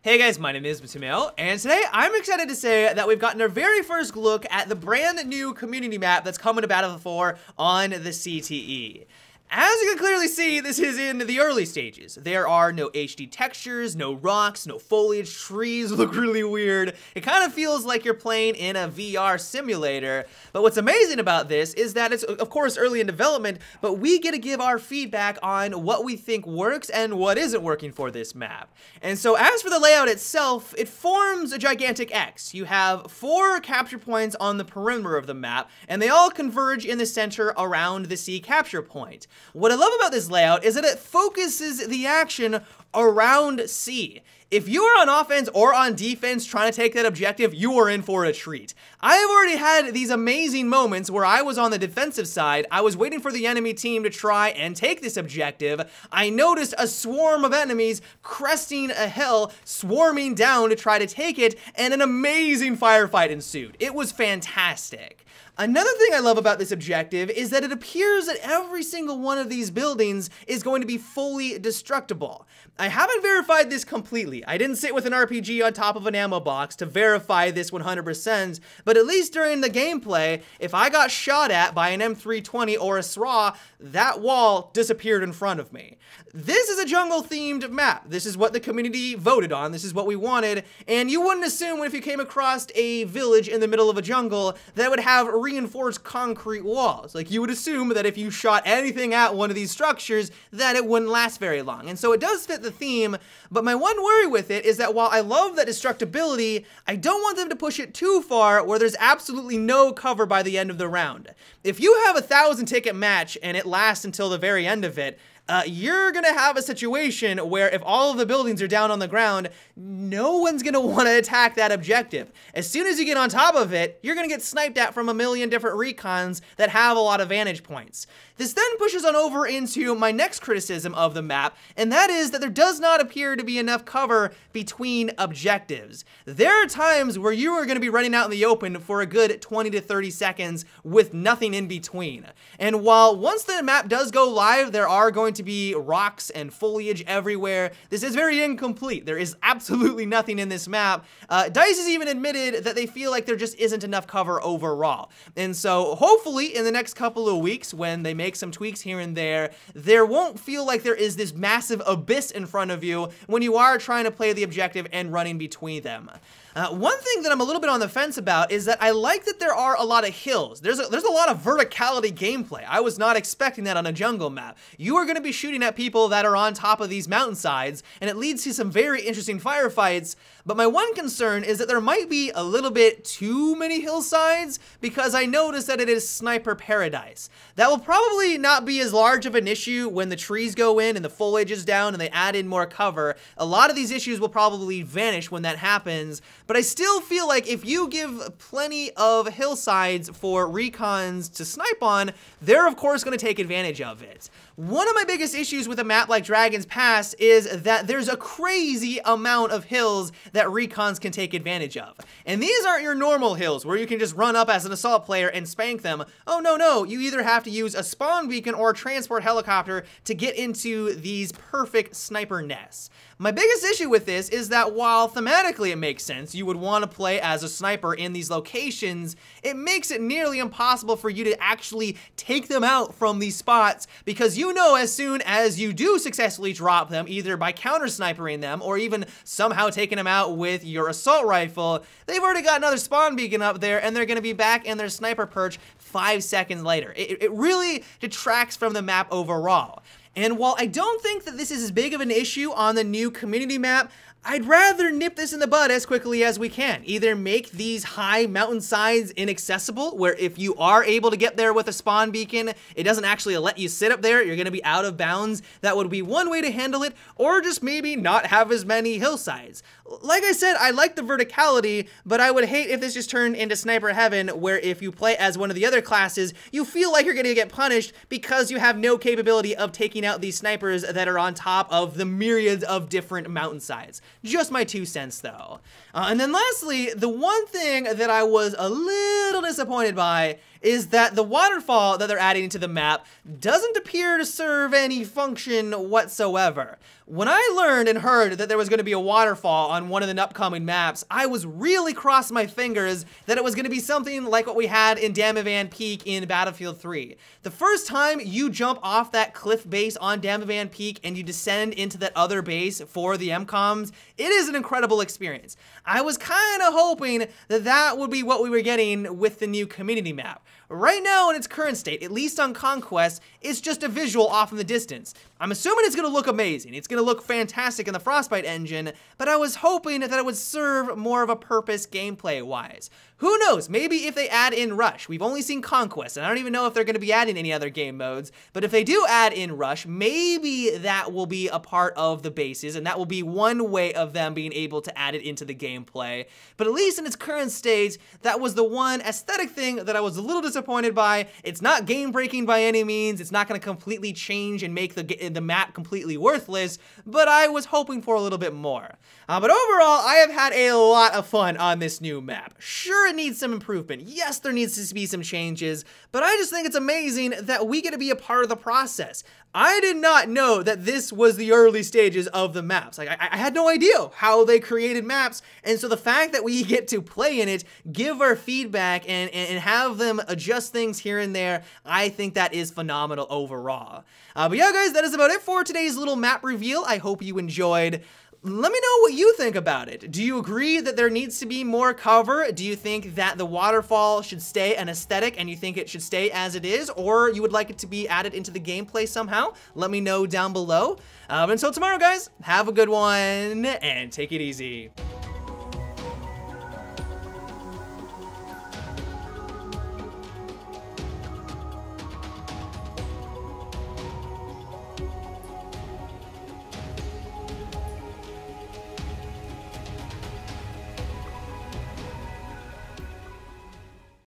Hey guys, my name is Matumeo, and today I'm excited to say that we've gotten our very first look at the brand new community map that's coming to Bf4 on the CTE. As you can clearly see, this is in the early stages. There are no HD textures, no rocks, no foliage, trees look really weird. It kind of feels like you're playing in a VR simulator. But what's amazing about this is that it's, of course, early in development, but we get to give our feedback on what we think works and what isn't working for this map. And so as for the layout itself, it forms a gigantic X. You have 4 capture points on the perimeter of the map, and they all converge in the center around the C capture point. What I love about this layout is that it focuses the action around C. If you are on offense or on defense trying to take that objective, you are in for a treat. I have already had these amazing moments where I was on the defensive side, I was waiting for the enemy team to try and take this objective. I noticed a swarm of enemies cresting a hill, swarming down to try to take it, and an amazing firefight ensued. It was fantastic. Another thing I love about this objective is that it appears that every single one of these buildings is going to be fully destructible. I haven't verified this completely. I didn't sit with an RPG on top of an ammo box to verify this 100%, but at least during the gameplay, if I got shot at by an M320 or a SRA, that wall disappeared in front of me. This is a jungle-themed map. This is what the community voted on. This is what we wanted, and you wouldn't assume if you came across a village in the middle of a jungle that it would have reinforced concrete walls. Like, you would assume that if you shot anything at one of these structures, that it wouldn't last very long. And so it does fit the theme, but my one worry with it is that while I love that destructibility, I don't want them to push it too far where there's absolutely no cover by the end of the round. If you have a 1,000 ticket match and it lasts until the very end of it, you're gonna have a situation where if all of the buildings are down on the ground, no one's gonna want to attack that objective. As soon as you get on top of it, you're gonna get sniped at from a million different recons that have a lot of vantage points. This then pushes on over into my next criticism of the map, and that is that there does not appear to be enough cover between objectives. There are times where you are gonna be running out in the open for a good 20 to 30 seconds with nothing in between. And while once the map does go live, there are going to be rocks and foliage everywhere, this is very incomplete. There is absolutely nothing in this map. DICE has even admitted that they feel like there just isn't enough cover overall. And so hopefully in the next couple of weeks, when they make some tweaks here and there won't feel like there is this massive abyss in front of you when you are trying to play the objective and running between them. One thing that I'm a little bit on the fence about is that I like that there are a lot of hills. There's a lot of verticality gameplay. I was not expecting that on a jungle map. You are going to be shooting at people that are on top of these mountainsides, and it leads to some very interesting firefights. But my one concern is that there might be a little bit too many hillsides because I noticed that it is sniper paradise. That will probably not be as large of an issue when the trees go in and the foliage is down and they add in more cover. A lot of these issues will probably vanish when that happens. But I still feel like if you give plenty of hillsides for recons to snipe on, they're of course going to take advantage of it. One of my biggest issues with a map like Dragon's Pass is that there's a crazy amount of hills that recons can take advantage of. And these aren't your normal hills where you can just run up as an assault player and spank them. Oh no, you either have to use a spawn beacon or a transport helicopter to get into these perfect sniper nests. My biggest issue with this is that while thematically it makes sense, you would want to play as a sniper in these locations, it makes it nearly impossible for you to actually take them out from these spots because you know as soon as you do successfully drop them, either by counter-snipering them or even somehow taking them out with your assault rifle, they've already got another spawn beacon up there and they're going to be back in their sniper perch 5 seconds later. It really detracts from the map overall. And while I don't think that this is as big of an issue on the new community map, I'd rather nip this in the bud as quickly as we can. Either make these high mountainsides inaccessible, where if you are able to get there with a spawn beacon, it doesn't actually let you sit up there, you're gonna be out of bounds. That would be one way to handle it, or just maybe not have as many hillsides. Like I said, I like the verticality, but I would hate if this just turned into sniper heaven, where if you play as one of the other classes, you feel like you're gonna get punished because you have no capability of taking taking out these snipers that are on top of the myriads of different mountainsides. Just my 2 cents though. And then lastly, the one thing that I was a little disappointed by is that the waterfall that they're adding to the map doesn't appear to serve any function whatsoever. When I learned and heard that there was going to be a waterfall on one of the upcoming maps, I was really crossing my fingers that it was going to be something like what we had in Damavan Peak in Battlefield 3. The first time you jump off that cliff base on Damavan Peak and you descend into that other base for the MCOMs, it is an incredible experience. I was kind of hoping that that would be what we were getting with the new community map. Right now in its current state, at least on Conquest, it's just a visual off in the distance. I'm assuming it's going to look amazing. It's going to look fantastic in the Frostbite engine, but I was hoping that it would serve more of a purpose gameplay-wise. Who knows, maybe if they add in Rush. We've only seen Conquest, and I don't even know if they're going to be adding any other game modes, but if they do add in Rush, maybe that will be a part of the bases, and that will be one way of them being able to add it into the gameplay. But at least in its current state, that was the one aesthetic thing that I was a little disappointed by. It's not game-breaking by any means. It's not going to completely change and make the map completely worthless, but I was hoping for a little bit more. But overall, I have had a lot of fun on this new map. Sure, it needs some improvement. Yes, there needs to be some changes, but I just think it's amazing that we get to be a part of the process. I did not know that this was the early stages of the maps. Like, I had no idea how they created maps, and so the fact that we get to play in it, give our feedback, and have them adjust things here and there, I think that is phenomenal overall. But yeah, guys, that is about it for today's little map reveal. I hope you enjoyed. Let me know what you think about it. Do you agree that there needs to be more cover? Do you think that the waterfall should stay an aesthetic and you think it should stay as it is? Or you would like it to be added into the gameplay somehow? Let me know down below. Until tomorrow, guys, have a good one and take it easy.